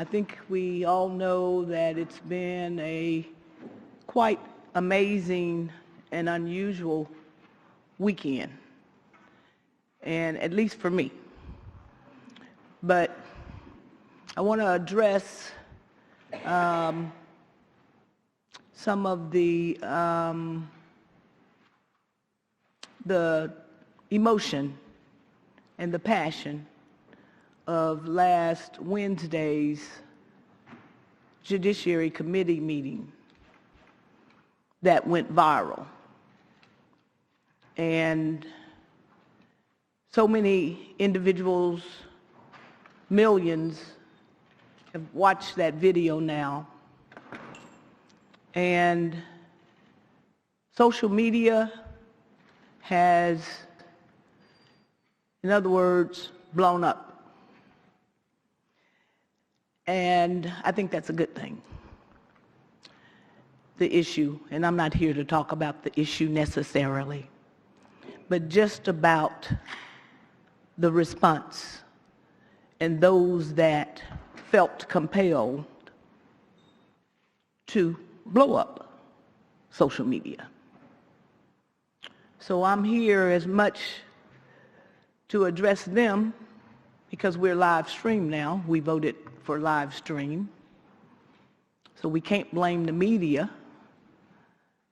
I think we all know that it's been a quite amazing and unusual weekend, and at least for me. But I want to address some of the emotion and the passion of last Wednesday's Judiciary Committee meeting that went viral. And so many individuals, millions, have watched that video now. And social media has, in other words, blown up. And I think that's a good thing. The issue, and I'm not here to talk about the issue necessarily, but just about the response and those that felt compelled to blow up social media. So I'm here as much to address them, because we're live stream now. We voted for live stream. So we can't blame the media,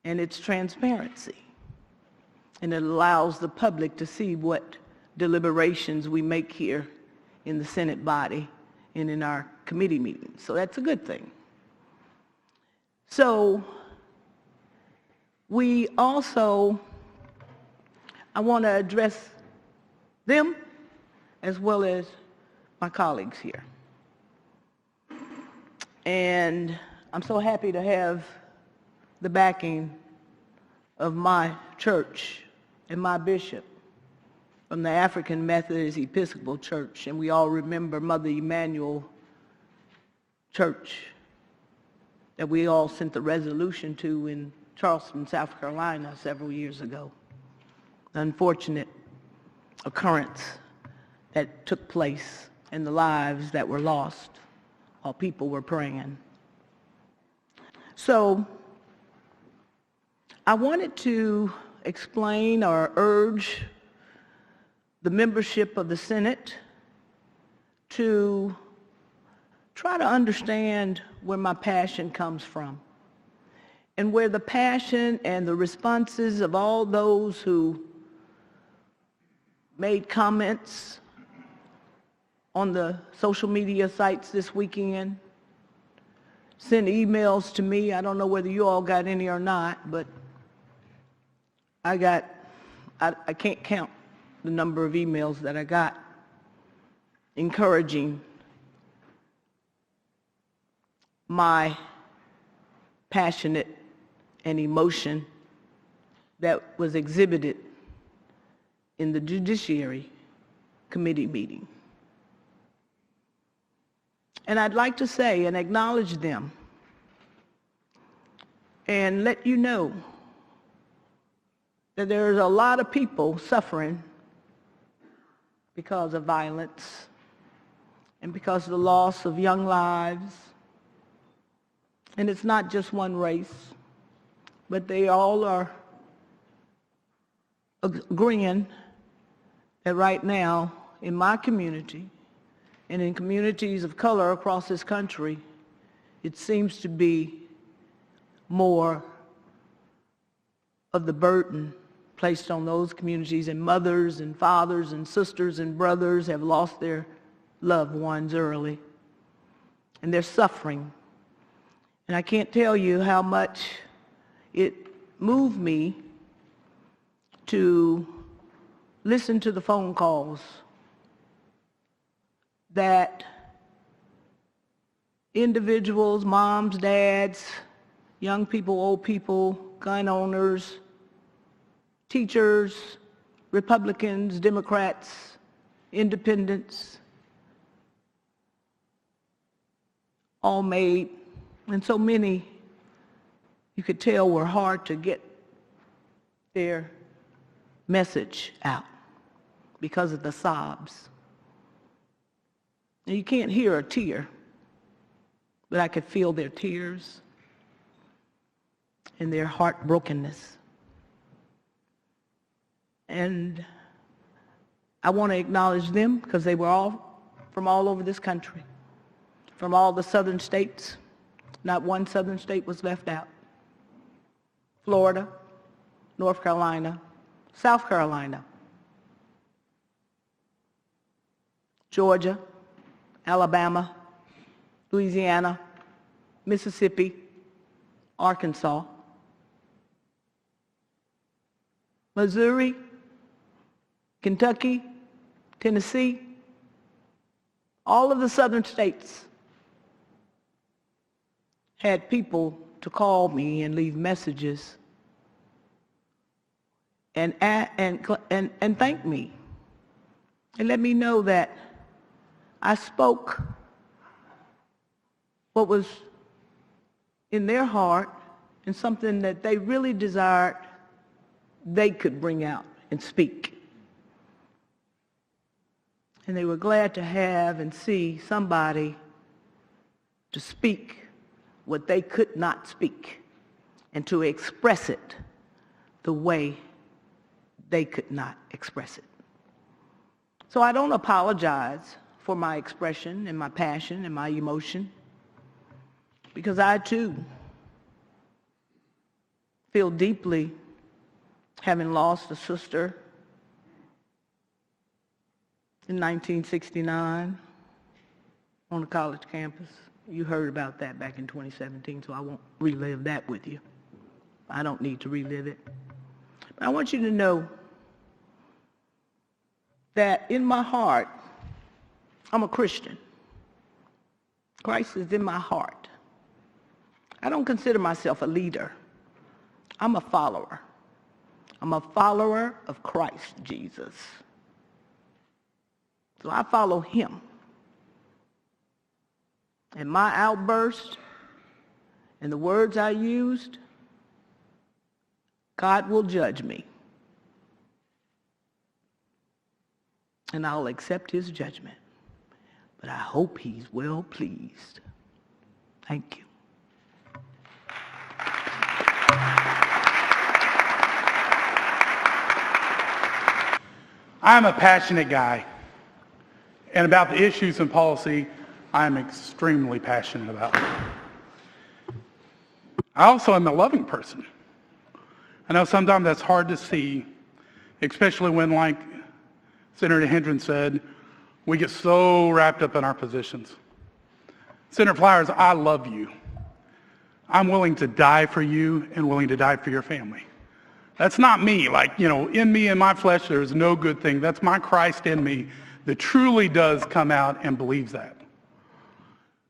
and it's transparency. And it allows the public to see what deliberations we make here in the Senate body and in our committee meetings. So that's a good thing. So we also, I want to address them as well as my colleagues here. And I'm so happy to have the backing of my church and my bishop from the African Methodist Episcopal Church. And we all remember Mother Emanuel Church that we all sent the resolution to in Charleston, South Carolina several years ago. The unfortunate occurrence that took place and the lives that were lost while people were praying. So I wanted to explain or urge the membership of the Senate to try to understand where my passion comes from and where the passion and the responses of all those who made comments on the social media sites this weekend, sent emails to me. I don't know whether you all got any or not, but I can't count the number of emails that I got encouraging my passionate and emotion that was exhibited in the Judiciary Committee meeting. And I'd like to say and acknowledge them and let you know that there's a lot of people suffering because of violence and because of the loss of young lives. And it's not just one race, but they all are agreeing that right now in my community and in communities of color across this country, it seems to be more of the burden placed on those communities, and mothers and fathers and sisters and brothers have lost their loved ones early, and they're suffering. And I can't tell you how much it moved me to listen to the phone calls that individuals, moms, dads, young people, old people, gun owners, teachers, Republicans, Democrats, independents, all made, and so many you could tell were hard to get their message out because of the sobs. And you can't hear a tear but I could feel their tears and their heartbrokenness. And I want to acknowledge them because they were all from all over this country, from all the southern states. Not one southern state was left out. Florida, North Carolina, South Carolina, Georgia, Alabama, Louisiana, Mississippi, Arkansas, Missouri, Kentucky, Tennessee, all of the southern states had people to call me and leave messages and thank me and let me know that I spoke what was in their heart and something that they really desired they could bring out and speak. And they were glad to have and see somebody to speak what they could not speak and to express it the way they could not express it. So I don't apologize for my expression and my passion and my emotion, because I too feel deeply, having lost a sister in 1969 on a college campus. You heard about that back in 2017, so I won't relive that with you. I don't need to relive it. But I want you to know that in my heart, I'm a Christian. Christ is in my heart. I don't consider myself a leader. I'm a follower. I'm a follower of Christ Jesus. So I follow him. And my outburst and the words I used, God will judge me. And I'll accept his judgment. But I hope he's well pleased. Thank you. I'm a passionate guy. And about the issues and policy, I'm extremely passionate about. I also am a loving person. I know sometimes that's hard to see, especially when, like Senator Hendren said, we get so wrapped up in our positions. Senator Flowers, I love you. I'm willing to die for you and willing to die for your family. That's not me. Like, in me and my flesh, there is no good thing. That's my Christ in me that truly does come out and believes that.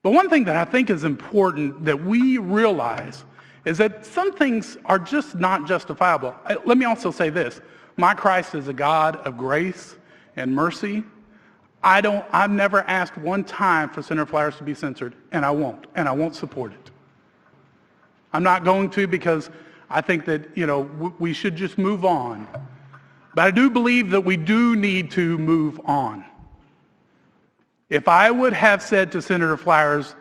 But one thing that I think is important that we realize is that some things are just not justifiable. Let me also say this. My Christ is a God of grace and mercy. I've never asked one time for Senator Flowers to be censored, and I won't support it. I'm not going to, because I think that, we should just move on. But I do believe that we do need to move on. If I would have said to Senator Flowers,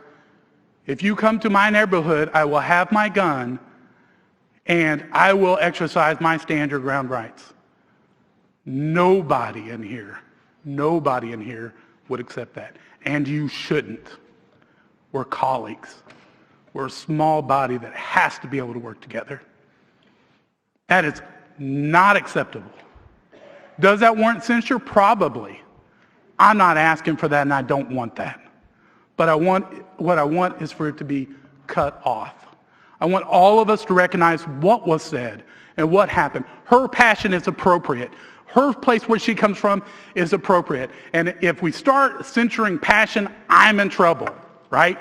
if you come to my neighborhood, I will have my gun and I will exercise my stand your ground rights, nobody in here would accept that. And you shouldn't. We're colleagues. We're a small body that has to be able to work together. That is not acceptable. Does that warrant censure? Probably. I'm not asking for that, and I don't want that. But what I want is for it to be cut off. I want all of us to recognize what was said and what happened. Her passion is appropriate. Her place where she comes from is appropriate. And if we start censoring passion, I'm in trouble, right?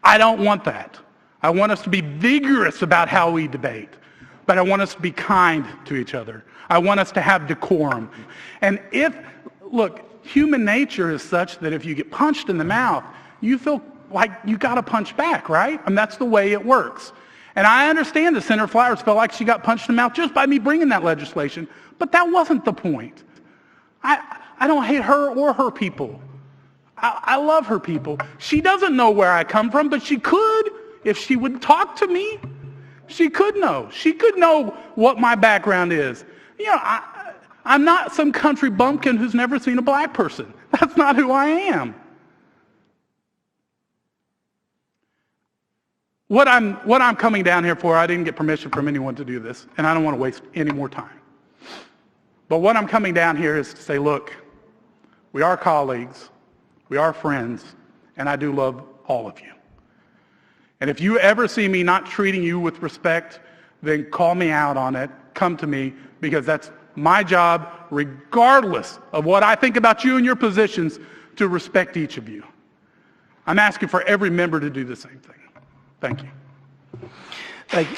I don't want that. I want us to be vigorous about how we debate. But I want us to be kind to each other. I want us to have decorum. And look, human nature is such that if you get punched in the mouth, you feel like you got to punch back, right? And that's the way it works. And I understand that Senator Flowers felt like she got punched in the mouth just by me bringing that legislation, but that wasn't the point. I don't hate her or her people. I love her people. She doesn't know where I come from, but she could if she would talk to me. She could know. She could know what my background is. You know, I'm not some country bumpkin who's never seen a black person. That's not who I am. What I'm coming down here for, I didn't get permission from anyone to do this, and I don't want to waste any more time. But what I'm coming down here is to say, look, we are colleagues, we are friends, and I do love all of you. And if you ever see me not treating you with respect, then call me out on it, come to me, because that's my job, regardless of what I think about you and your positions, to respect each of you. I'm asking for every member to do the same thing. Thank you. Thank you.